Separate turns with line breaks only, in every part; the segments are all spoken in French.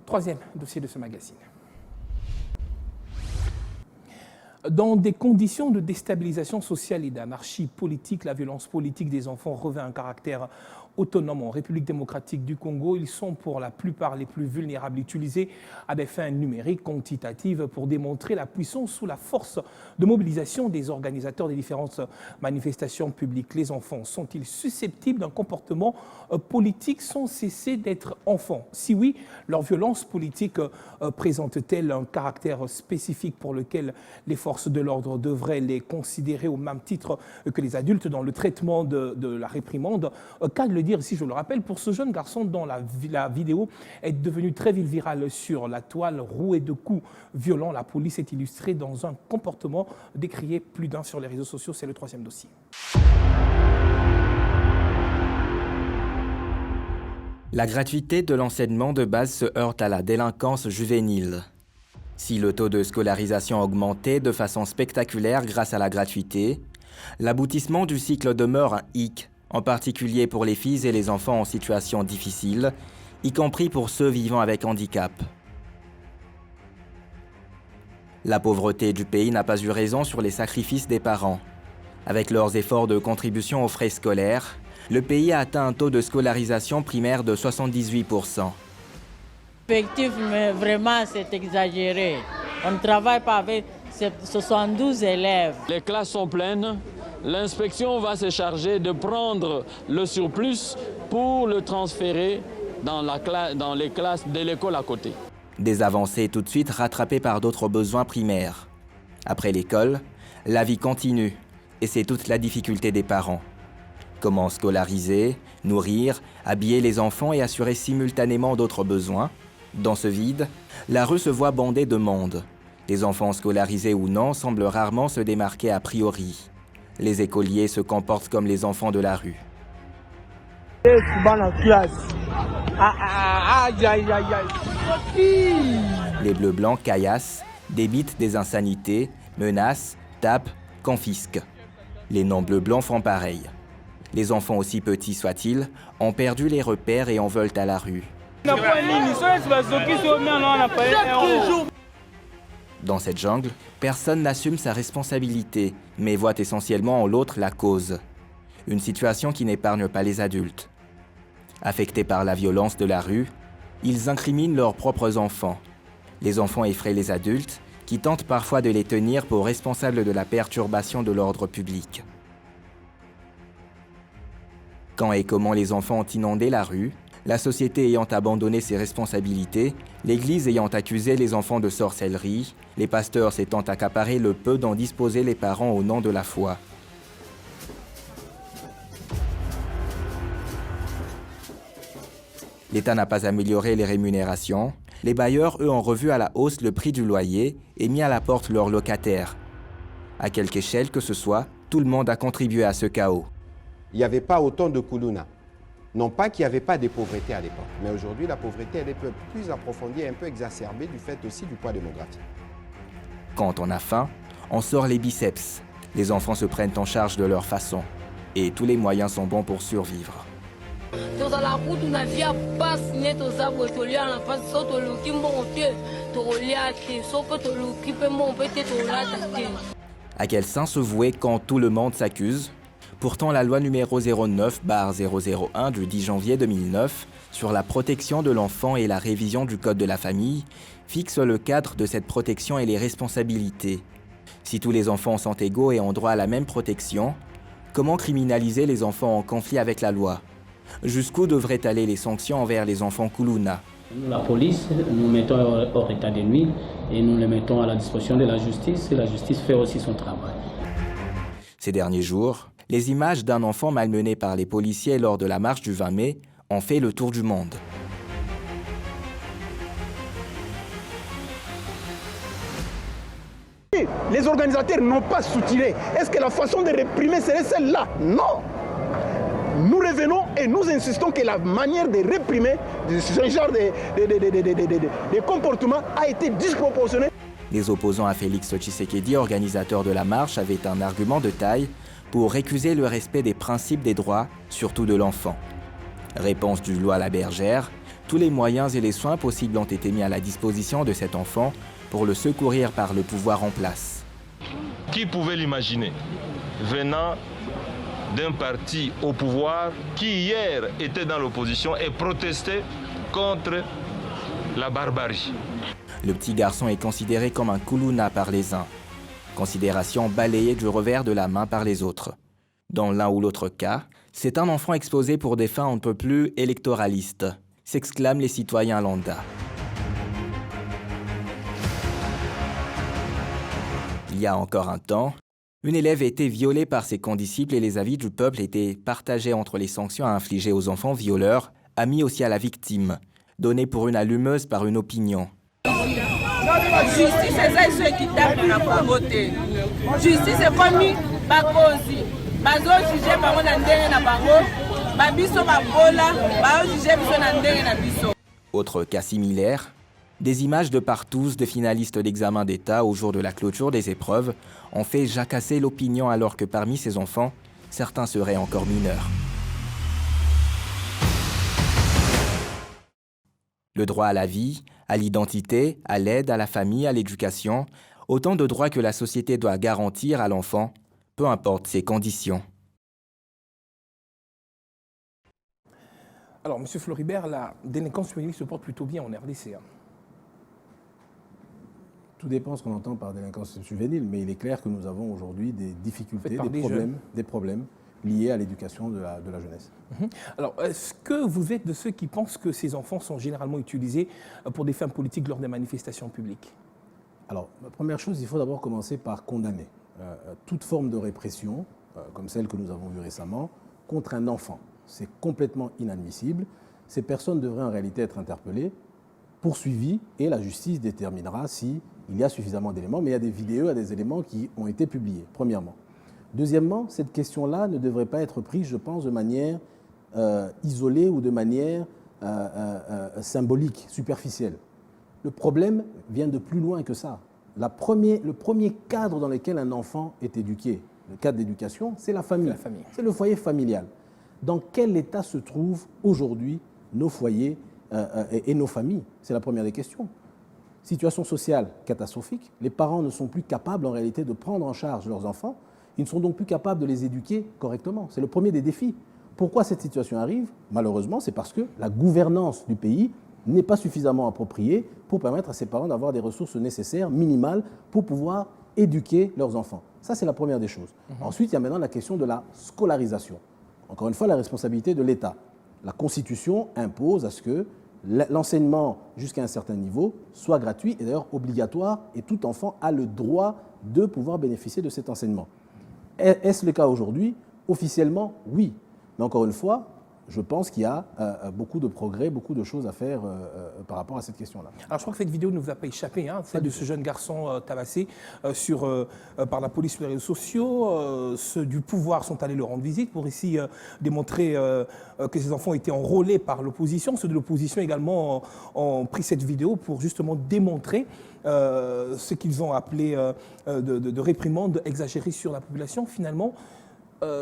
troisième dossier de ce magazine. Dans des conditions de déstabilisation sociale et d'anarchie politique, la violence politique des enfants revêt un caractère autonome en République démocratique du Congo. Ils sont pour la plupart les plus vulnérables, utilisés à des fins numériques quantitatives pour démontrer la puissance ou la force de mobilisation des organisateurs des différentes manifestations publiques. Les enfants sont-ils susceptibles d'un comportement politique sans cesser d'être enfants? Si oui, leur violence politique présente-t-elle un caractère spécifique pour lequel les forces de l'ordre devraient les considérer au même titre que les adultes dans le traitement de la réprimande? Qu'à le dire ici, je le rappelle, pour ce jeune garçon dont la vidéo est devenue très virale sur la toile, rouée de coups violents, la police est illustrée dans un comportement décrié plus d'un sur les réseaux sociaux. C'est le troisième dossier.
La gratuité de l'enseignement de base se heurte à la délinquance juvénile. Si le taux de scolarisation a augmenté de façon spectaculaire grâce à la gratuité, l'aboutissement du cycle demeure un hic, en particulier pour les filles et les enfants en situation difficile, y compris pour ceux vivant avec handicap. La pauvreté du pays n'a pas eu raison sur les sacrifices des parents. Avec leurs efforts de contribution aux frais scolaires, le pays a atteint un taux de scolarisation primaire de 78%.
L'effectif, mais vraiment, c'est exagéré. On ne travaille pas avec 72 élèves.
Les classes sont pleines. L'inspection va se charger de prendre le surplus pour le transférer dans les classes de l'école à côté.
Des avancées tout de suite rattrapées par d'autres besoins primaires. Après l'école, la vie continue, et c'est toute la difficulté des parents. Comment scolariser, nourrir, habiller les enfants et assurer simultanément d'autres besoins? Dans ce vide, la rue se voit bondée de monde. Les enfants scolarisés ou non semblent rarement se démarquer a priori. Les écoliers se comportent comme les enfants de la rue. Les bleus-blancs caillassent, débitent des insanités, menacent, tapent, confisquent. Les non-bleus-blancs font pareil. Les enfants, aussi petits soient-ils, ont perdu les repères et en veulent à la rue. Dans cette jungle, personne n'assume sa responsabilité, mais voit essentiellement en l'autre la cause. Une situation qui n'épargne pas les adultes. Affectés par la violence de la rue, ils incriminent leurs propres enfants. Les enfants effraient les adultes, qui tentent parfois de les tenir pour responsables de la perturbation de l'ordre public. Quand et comment les enfants ont inondé la rue, la société ayant abandonné ses responsabilités, l'Église ayant accusé les enfants de sorcellerie, les pasteurs s'étant accaparé le peu dont disposaient les parents au nom de la foi. L'État n'a pas amélioré les rémunérations. Les bailleurs, eux, ont revu à la hausse le prix du loyer et mis à la porte leurs locataires. À quelque échelle que ce soit, tout le monde a contribué à ce chaos.
Il n'y avait pas autant de Kuluna. Non pas qu'il n'y avait pas de pauvreté à l'époque, mais aujourd'hui la pauvreté elle est plus approfondie et un peu exacerbée du fait aussi du poids démographique.
Quand on a faim, on sort les biceps. Les enfants se prennent en charge de leur façon. Et tous les moyens sont bons pour survivre. À quel sens se vouer quand tout le monde s'accuse? Pourtant, la loi numéro 09/001 du 10 janvier 2009 sur la protection de l'enfant et la révision du Code de la famille fixe le cadre de cette protection et les responsabilités. Si tous les enfants sont égaux et ont droit à la même protection, comment criminaliser les enfants en conflit avec la loi? Jusqu'où devraient aller les sanctions envers les enfants Kuluna?
La police, nous mettons hors état de nuit et nous les mettons à la disposition de la justice et la justice fait aussi son travail.
Ces derniers jours, les images d'un enfant malmené par les policiers lors de la marche du 20 mai ont fait le tour du monde.
Les organisateurs n'ont pas soutiré. Est-ce que la façon de réprimer serait celle-là? Non. Nous revenons et nous insistons que la manière de réprimer ce genre de comportement a été disproportionnée.
Les opposants à Félix Tshisekedi, organisateur de la marche, avaient un argument de taille pour récuser le respect des principes des droits, surtout de l'enfant. Réponse du Loi La Bergère, Tous les moyens et les soins possibles ont été mis à la disposition de cet enfant pour le secourir par le pouvoir en place.
Qui pouvait l'imaginer venant d'un parti au pouvoir qui hier était dans l'opposition et protestait contre la barbarie.
Le petit garçon est considéré comme un Kuluna par les uns, considération balayée du revers de la main par les autres. Dans l'un ou l'autre cas, c'est un enfant exposé pour des fins on ne peut plus électoralistes, s'exclament les citoyens lambda. Il y a encore un temps, une élève a été violée par ses condisciples et les avis du peuple étaient partagés entre les sanctions à infliger aux enfants violeurs, amis aussi à la victime, données pour une allumeuse par une opinion.
Justice eza iso équitable na Congo te. Justice ekomi bakozi bazojuge bango na ndenge na bango babiso babola bazojuge biso na ndenge na biso.
Autre cas similaire, des images de partous de finalistes d'examen d'État au jour de la clôture des épreuves ont fait jacasser l'opinion alors que parmi ces enfants, certains seraient encore mineurs. Le droit à la vie, à l'identité, à l'aide, à la famille, à l'éducation, autant de droits que la société doit garantir à l'enfant, peu importe ses conditions.
Alors, M. Floribert, la délinquance juvénile se porte plutôt bien en RDC.
Tout dépend de ce qu'on entend par délinquance juvénile, mais il est clair que nous avons aujourd'hui des difficultés, des problèmes liés à l'éducation de la jeunesse.
Alors, est-ce que vous êtes de ceux qui pensent que ces enfants sont généralement utilisés pour des fins politiques lors des manifestations publiques?
Alors, la première chose, il faut d'abord commencer par condamner toute forme de répression, comme celle que nous avons vue récemment, contre un enfant. C'est complètement inadmissible. Ces personnes devraient en réalité être interpellées, poursuivies, et la justice déterminera s'il y a suffisamment d'éléments. Mais il y a des vidéos, il y a des éléments qui ont été publiés, premièrement. Deuxièmement, cette question-là ne devrait pas être prise, je pense, de manière isolée ou de manière symbolique, superficielle. Le problème vient de plus loin que ça. Le premier cadre dans lequel un enfant est éduqué, le cadre d'éducation, c'est la famille. C'est le foyer familial. Dans quel état se trouvent aujourd'hui nos foyers et nos familles? C'est la première des questions. Situation sociale catastrophique. Les parents ne sont plus capables en réalité de prendre en charge leurs enfants. Ils ne sont donc plus capables de les éduquer correctement. C'est le premier des défis. Pourquoi cette situation arrive? Malheureusement, c'est parce que la gouvernance du pays n'est pas suffisamment appropriée pour permettre à ces parents d'avoir des ressources nécessaires, minimales, pour pouvoir éduquer leurs enfants. Ça, c'est la première des choses. Ensuite, il y a maintenant la question de la scolarisation. Encore une fois, la responsabilité de l'État. La Constitution impose à ce que l'enseignement jusqu'à un certain niveau soit gratuit et d'ailleurs obligatoire, et tout enfant a le droit de pouvoir bénéficier de cet enseignement. Est-ce le cas aujourd'hui? Officiellement, oui. Mais encore une fois, je pense qu'il y a beaucoup de progrès, beaucoup de choses à faire par rapport à cette question-là.
Alors je crois que cette vidéo ne vous a pas échappé, hein, celle de ce jeune garçon tabassé par la police sur les réseaux sociaux. Ceux du pouvoir sont allés leur rendre visite pour ici démontrer que ces enfants étaient enrôlés par l'opposition. Ceux de l'opposition également ont pris cette vidéo pour justement démontrer ce qu'ils ont appelé de réprimande exagérée sur la population. Finalement,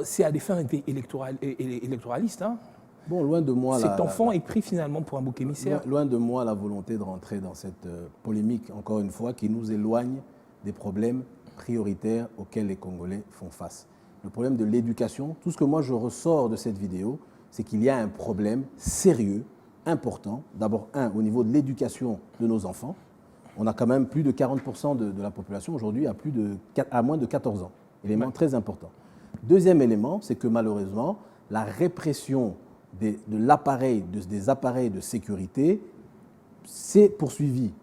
c'est à des fins électoralistes. Hein.
Bon, loin de moi,
cet enfant est pris finalement pour un bouc émissaire.
Loin de moi la volonté de rentrer dans cette polémique, encore une fois, qui nous éloigne des problèmes prioritaires auxquels les Congolais font face. Le problème de l'éducation, tout ce que moi je ressors de cette vidéo, c'est qu'il y a un problème sérieux, important. D'abord, au niveau de l'éducation de nos enfants. On a quand même plus de 40% de la population aujourd'hui à moins de 14 ans. Élément très important. Deuxième élément, c'est que malheureusement, la répression des appareils de sécurité s'est poursuivie.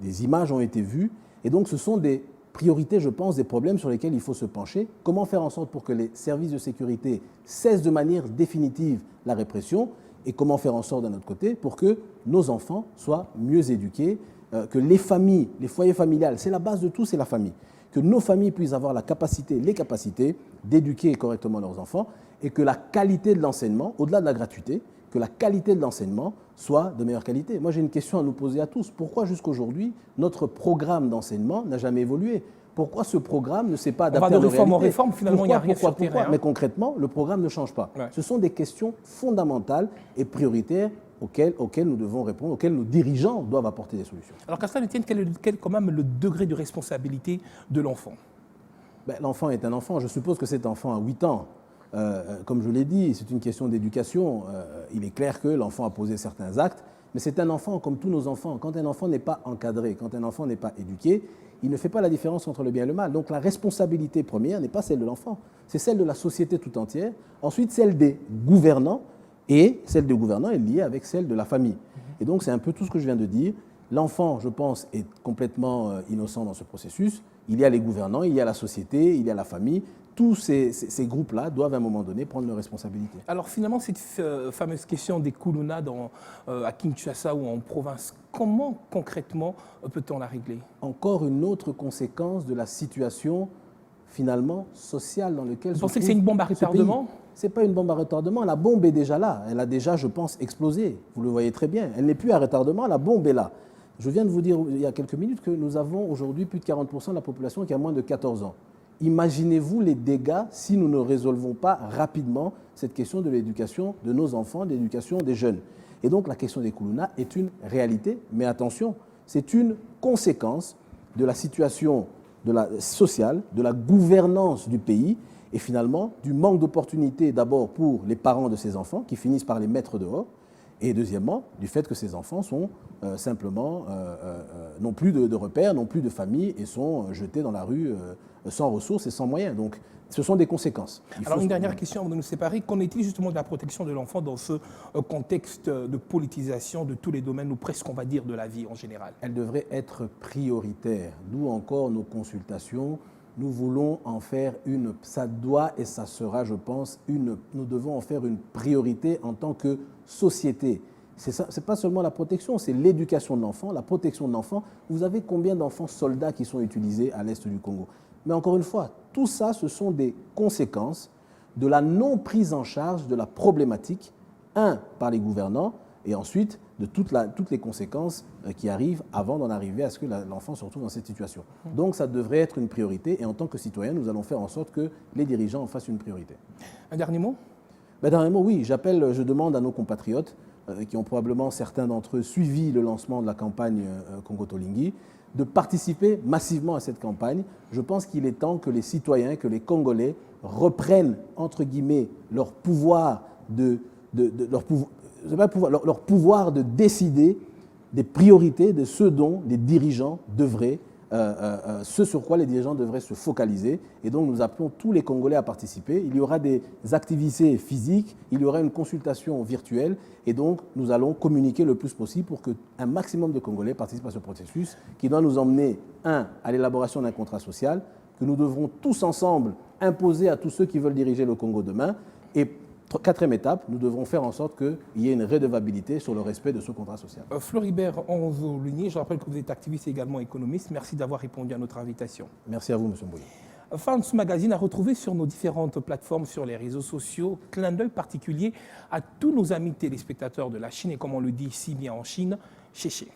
Des images ont été vues et donc ce sont des priorités, je pense, des problèmes sur lesquels il faut se pencher. Comment faire en sorte pour que les services de sécurité cessent de manière définitive la répression et comment faire en sorte d'un autre côté pour que nos enfants soient mieux éduqués, que les familles, les foyers familiales, c'est la base de tout, c'est la famille. Que nos familles puissent avoir les capacités d'éduquer correctement leurs enfants et que la qualité de l'enseignement, au-delà de la gratuité, que la qualité de l'enseignement soit de meilleure qualité. Moi, j'ai une question à nous poser à tous. Pourquoi jusqu'aujourd'hui, notre programme d'enseignement n'a jamais évolué? Pourquoi ce programme ne s'est pas adapté à nos réalités?
On va de réforme en réforme, finalement, il n'y a rien sur le terrain.
Mais concrètement, le programme ne change pas. Ce sont des questions fondamentales et prioritaires auxquels nous devons répondre, auxquels nos dirigeants doivent apporter des solutions.
Alors qu'à cela ne tienne, quel est quand même le degré de responsabilité de l'enfant?
L'enfant est un enfant. Je suppose que cet enfant a 8 ans. Comme je l'ai dit, c'est une question d'éducation. Il est clair que l'enfant a posé certains actes, mais c'est un enfant comme tous nos enfants. Quand un enfant n'est pas encadré, quand un enfant n'est pas éduqué, il ne fait pas la différence entre le bien et le mal. Donc la responsabilité première n'est pas celle de l'enfant, c'est celle de la société tout entière. Ensuite, celle des gouvernants, et celle des gouvernants est liée avec celle de la famille. Et donc c'est un peu tout ce que je viens de dire. L'enfant, je pense, est complètement innocent dans ce processus. Il y a les gouvernants, il y a la société, il y a la famille. Tous ces groupes-là doivent à un moment donné prendre leurs responsabilités.
Alors finalement, cette fameuse question des Kuluna à Kinshasa ou en province, comment concrètement peut-on la régler?
Encore une autre conséquence de la situation finalement sociale dans laquelle
Vous pensez que c'est une bombe à retardement?
Ce n'est pas une bombe à retardement, la bombe est déjà là. Elle a déjà, je pense, explosé. Vous le voyez très bien. Elle n'est plus à retardement, la bombe est là. Je viens de vous dire il y a quelques minutes que nous avons aujourd'hui plus de 40% de la population qui a moins de 14 ans. Imaginez-vous les dégâts si nous ne résolvons pas rapidement cette question de l'éducation de nos enfants, de l'éducation des jeunes. Et donc la question des Kuluna est une réalité, mais attention, c'est une conséquence de la situation sociale, de la gouvernance du pays et finalement du manque d'opportunités d'abord pour les parents de ces enfants qui finissent par les mettre dehors et deuxièmement du fait que ces enfants sont n'ont plus de repères, n'ont plus de famille et sont jetés dans la rue sans ressources et sans moyens. Donc, ce sont des conséquences.
Alors, une dernière question avant de nous séparer. Qu'en est-il justement de la protection de l'enfant dans ce contexte de politisation de tous les domaines, ou presque, on va dire, de la vie en général?
Elle devrait être prioritaire. D'où encore nos consultations. Nous voulons en faire ça doit et ça sera, je pense, nous devons en faire une priorité en tant que société. Ce n'est pas seulement la protection, c'est l'éducation de l'enfant, la protection de l'enfant. Vous avez combien d'enfants soldats qui sont utilisés à l'est du Congo? Mais encore une fois, tout ça, ce sont des conséquences de la non-prise en charge de la problématique, par les gouvernants, et ensuite de toutes les conséquences qui arrivent avant d'en arriver à ce que l'enfant se retrouve dans cette situation. Donc ça devrait être une priorité, et en tant que citoyen, nous allons faire en sorte que les dirigeants en fassent une priorité.
Un dernier mot?
Dernier mot, oui. Je demande à nos compatriotes, qui ont probablement certains d'entre eux suivi le lancement de la campagne Congo Tolingi, de participer massivement à cette campagne. Je pense qu'il est temps que les citoyens, que les Congolais reprennent, entre guillemets, leur pouvoir leur pouvoir de décider des priorités de ce dont les dirigeants devraient, ce sur quoi les dirigeants devraient se focaliser. Et donc nous appelons tous les Congolais à participer. Il y aura des activités physiques, il y aura une consultation virtuelle et donc nous allons communiquer le plus possible pour qu'un maximum de Congolais participent à ce processus qui doit nous emmener, à l'élaboration d'un contrat social que nous devrons tous ensemble imposer à tous ceux qui veulent diriger le Congo demain. Et quatrième étape, nous devrons faire en sorte qu'il y ait une redevabilité sur le respect de ce contrat social.
Floribert Onzolunier, je rappelle que vous êtes activiste et également économiste. Merci d'avoir répondu à notre invitation.
Merci à vous, M. Mbouya.
Fans Magazine a retrouvé sur nos différentes plateformes sur les réseaux sociaux. Clin d'œil particulier à tous nos amis téléspectateurs de la Chine et comme on le dit si bien en Chine, Chéché.